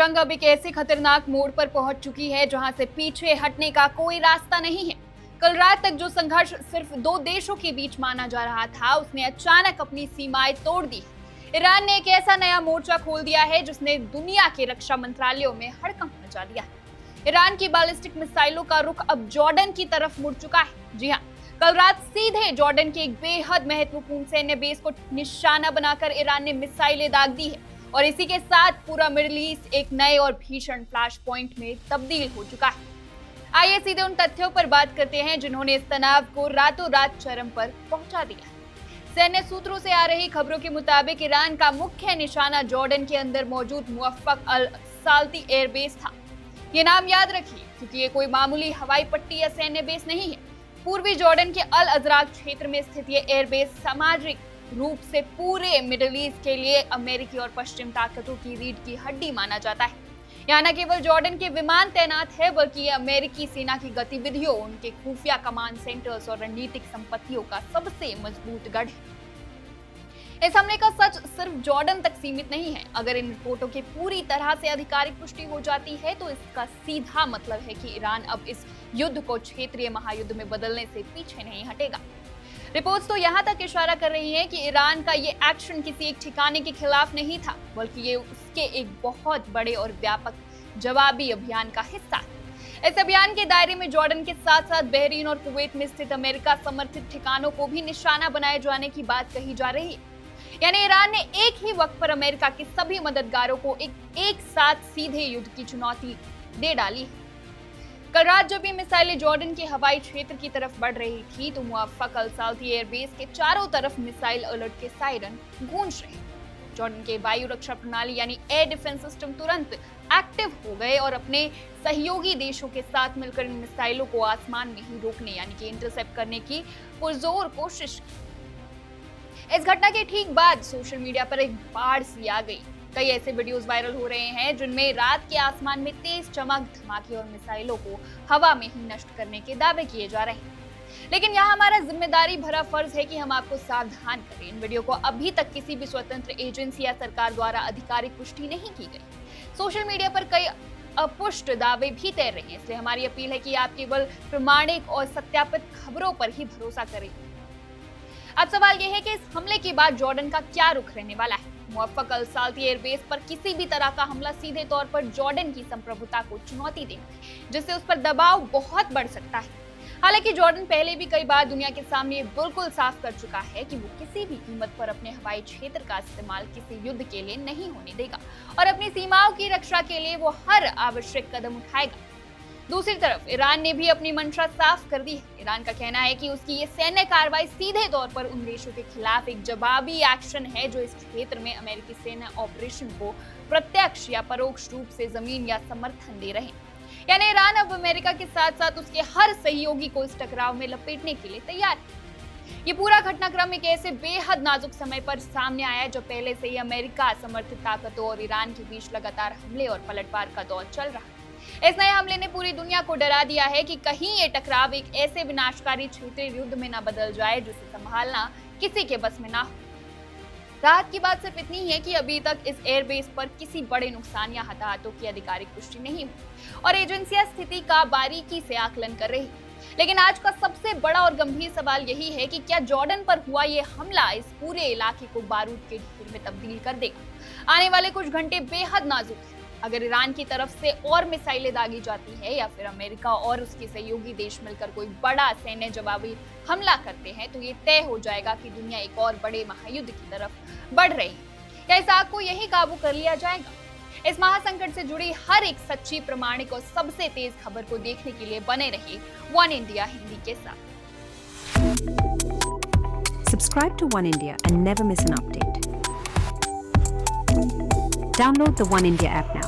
जंग अब एक ऐसे खतरनाक मोड़ पर पहुंच चुकी है जहां से पीछे हटने का कोई रास्ता नहीं है। कल रात तक जो संघर्ष सिर्फ दो देशों के बीच माना जा रहा था, उसने अचानक अपनी सीमाएं तोड़ दी। ईरान ने एक ऐसा नया मोर्चा खोल दिया है जिसने दुनिया के रक्षा मंत्रालयों में हड़कंप मचा दिया है। ईरान की बैलिस्टिक मिसाइलों का रुख अब जॉर्डन की तरफ मुड़ चुका है। जी हाँ, कल रात सीधे जॉर्डन के एक बेहद महत्वपूर्ण सैन्य बेस को निशाना बनाकर ईरान ने मिसाइलें दाग दी है और इसी के साथ पूरा मिडिल ईस्ट एक नए और भीषण फ्लैश पॉइंट में तब्दील हो चुका है। आइए सीधे उन तथ्यों पर बात करते हैं जिन्होंने इस तनाव को रातों रात चरम पर पहुंचा दिया। सैन्य सूत्रों से आ रही खबरों के मुताबिक ईरान का मुख्य निशाना जॉर्डन के अंदर मौजूद मुवफ्फक अल साल्ती एयरबेस था। ये नाम याद रखिए क्योंकि ये कोई मामूली हवाई पट्टी या सैन्य बेस नहीं है। पूर्वी जॉर्डन के अल अजराक क्षेत्र में स्थित ये एयरबेस सामाजिक रूप से पूरे मिडिल ईस्ट के लिए अमेरिकी और पश्चिम ताकतों की रीढ़ की हड्डी माना जाता है। यहाँ न केवल जॉर्डन के विमान तैनात है बल्कि ये अमेरिकी सेना की गतिविधियों, उनके खुफिया कमांड सेंटर्स और रणनीतिक संपत्तियों का सबसे मजबूत गढ़ है। इस हमले का सच सिर्फ जॉर्डन तक सीमित नहीं है। अगर इन रिपोर्टों की पूरी तरह से आधिकारिक पुष्टि हो जाती है तो इसका सीधा मतलब है कि ईरान अब इस युद्ध को क्षेत्रीय महायुद्ध में बदलने से पीछे नहीं हटेगा। रिपोर्ट्स तो यहाँ तक इशारा कर रही हैं कि ईरान का ये एक्शन किसी एक ठिकाने के खिलाफ नहीं था बल्कि ये उसके एक बहुत बड़े और व्यापक जवाबी अभियान का हिस्सा है। इस अभियान के दायरे में जॉर्डन के साथ साथ बहरीन और कुवैत में स्थित अमेरिका समर्थित ठिकानों को भी निशाना बनाए जाने की बात कही जा रही है। यानी ईरान ने एक ही वक्त पर अमेरिका के सभी मददगारों को एक साथ सीधे युद्ध की चुनौती दे डाली है। कल रात जब ये मिसाइलें जॉर्डन के हवाई क्षेत्र की तरफ बढ़ रही थी तो मुवफ्फक अल साल्ती एयरबेस के चारों तरफ मिसाइल अलर्ट के सायरन गूंज रहे। जॉर्डन के वायु रक्षा प्रणाली यानी एयर डिफेंस सिस्टम तुरंत एक्टिव हो गए और अपने सहयोगी देशों के साथ मिलकर इन मिसाइलों को आसमान में ही रोकने यानी कि इंटरसेप्ट करने की पुरजोर कोशिश की। इस घटना के ठीक बाद सोशल मीडिया पर एक बाढ़ सी आ गई। कई ऐसे वीडियोस वायरल हो रहे हैं जिनमें रात के आसमान में तेज चमक, धमाके और मिसाइलों को हवा में ही नष्ट करने के दावे किए जा रहे हैं। लेकिन यहाँ हमारा जिम्मेदारी भरा फर्ज है कि हम आपको सावधान करें। इन वीडियो को अभी तक किसी भी स्वतंत्र एजेंसी या सरकार द्वारा आधिकारिक पुष्टि नहीं की गई। सोशल मीडिया पर कई अपुष्ट दावे भी तैर रहे हैं, इसलिए हमारी अपील है कि आप केवल प्रमाणिक और सत्यापित खबरों पर ही भरोसा करें। अब सवाल यह है कि इस हमले के बाद जॉर्डन का क्या रुख रहने वाला है। मुवफ्फक अल साल्ती एयरबेस पर किसी भी तरह का हमला सीधे तौर पर जॉर्डन की संप्रभुता को चुनौती देगा, जिससे उस पर दबाव बहुत बढ़ सकता है। हालांकि जॉर्डन पहले भी कई बार दुनिया के सामने ये बिल्कुल साफ कर चुका है कि वो किसी भी कीमत पर अपने हवाई क्षेत्र का इस्तेमाल किसी युद्ध के लिए नहीं होने देगा और अपनी सीमाओं की रक्षा के लिए वो हर आवश्यक कदम उठाएगा। दूसरी तरफ ईरान ने भी अपनी मंशा साफ कर दी है। ईरान का कहना है कि उसकी ये सैन्य कार्रवाई सीधे तौर पर उन देशों के खिलाफ एक जवाबी एक्शन है जो इस क्षेत्र में अमेरिकी सेना ऑपरेशन को प्रत्यक्ष या परोक्ष रूप से जमीन या समर्थन दे रहे हैं। यानी ईरान अब अमेरिका के साथ साथ उसके हर सहयोगी को इस टकराव में लपेटने के लिए तैयार है। ये पूरा घटनाक्रम एक ऐसे बेहद नाजुक समय पर सामने आया जब पहले से ही अमेरिका समर्थित ताकतों और ईरान के बीच लगातार हमले और पलटवार का दौर चल रहा है। इस नए हमले ने पूरी दुनिया को डरा दिया है कि कहीं ये टकराव एक ऐसे विनाशकारी क्षेत्रीय युद्ध में न बदल जाए जिसे संभालना किसी के बस में ना हो। राहत की बात सिर्फ इतनी है कि अभी तक इस एयरबेस पर किसी बड़े नुकसान या हताहतों की आधिकारिक पुष्टि नहीं हुई और एजेंसियां स्थिति का बारीकी से आकलन कर रही। लेकिन आज का सबसे बड़ा और गंभीर सवाल यही है कि क्या जॉर्डन पर हुआ ये हमला इस पूरे इलाके को बारूद के ढेर में तब्दील कर देगा। आने वाले कुछ घंटे बेहद नाजुक है। अगर ईरान की तरफ से और मिसाइलें दागी जाती है या फिर अमेरिका और उसके सहयोगी देश मिलकर कोई बड़ा सैन्य जवाबी हमला करते हैं तो ये तय हो जाएगा कि दुनिया एक और बड़े महायुद्ध की तरफ बढ़ रही है या इस आग को यही काबू कर लिया जाएगा। इस महासंकट से जुड़ी हर एक सच्ची, प्रामाणिक और सबसे तेज खबर को देखने के लिए बने रहिए वन इंडिया हिंदी के साथ। Subscribe to One India and never miss an update. Download the One India app now.